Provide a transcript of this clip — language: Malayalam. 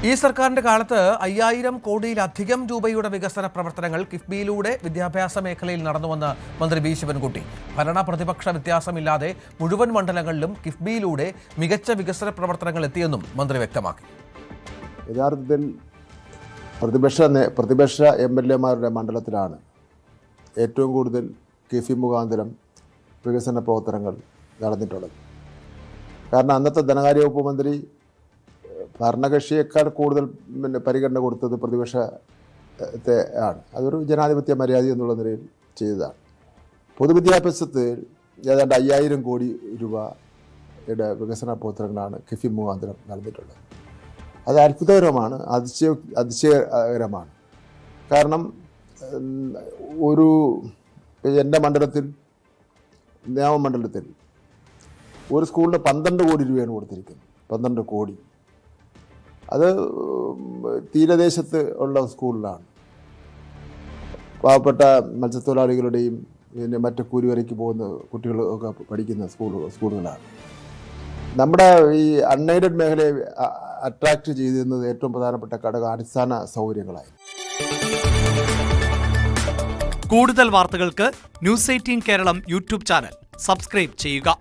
ഈ സർക്കാരിന്റെ കാലത്ത് 5000 കോടിയിലധികം രൂപയുടെ വികസന പ്രവർത്തനങ്ങൾ കിഫ്ബിയിലൂടെ വിദ്യാഭ്യാസ മേഖലയിൽ നടന്നുവെന്ന് മന്ത്രി വി ശിവൻകുട്ടി. ഭരണ പ്രതിപക്ഷ വ്യത്യാസമില്ലാതെ മുഴുവൻ മണ്ഡലങ്ങളിലും കിഫ്ബിയിലൂടെ മികച്ച വികസന പ്രവർത്തനങ്ങൾ എത്തിയെന്നും മന്ത്രി വ്യക്തമാക്കി. യഥാർത്ഥത്തിൽ പ്രതിപക്ഷ MLA-മാരുടെ മണ്ഡലത്തിലാണ് ഏറ്റവും കൂടുതൽ കിഫ്ബി മുഖാന്തരം വികസന പ്രവർത്തനങ്ങൾ നടന്നിട്ടുള്ളത്. കാരണം അന്നത്തെ ധനകാര്യ വകുപ്പ് മന്ത്രി ഭരണകക്ഷിയേക്കാൾ കൂടുതൽ പരിഗണന കൊടുത്തത് പ്രതിപക്ഷത്തെ ആണ്. അതൊരു ജനാധിപത്യ മര്യാദ എന്നുള്ള നിലയിൽ ചെയ്തതാണ്. പൊതുവിദ്യാഭ്യാസത്തിൽ ഏതാണ്ട് 5000 കോടി രൂപയുടെ വികസന പ്രവർത്തനങ്ങളാണ് കിഫ്ബി മുഖാന്തരം നടന്നിട്ടുള്ളത്. അത് അത്ഭുതകരമാണ്, അതിശയകരമാണ്. കാരണം എൻ്റെ മണ്ഡലത്തിൽ, നിയമമണ്ഡലത്തിൽ ഒരു സ്കൂളിന് 12 കോടി രൂപയാണ് കൊടുത്തിരിക്കുന്നത്. 12 കോടി. അത് തീരദേശത്ത് ഉള്ള സ്കൂളിലാണ്. പാവപ്പെട്ട മത്സ്യത്തൊഴിലാളികളുടെയും പിന്നെ മറ്റ് കൂലിവരയ്ക്ക് പോകുന്ന കുട്ടികളൊക്കെ പഠിക്കുന്ന സ്കൂളുകളാണ്. നമ്മുടെ ഈ അൺഎയ്ഡഡ് മേഖലയെ അട്രാക്റ്റ് ചെയ്തിരുന്നത് ഏറ്റവും പ്രധാനപ്പെട്ട ഘടകം അടിസ്ഥാന സൗകര്യങ്ങളായി. കൂടുതൽ വാർത്തകൾക്ക് News 18 Keralam YouTube channel subscribe ചെയ്യുക.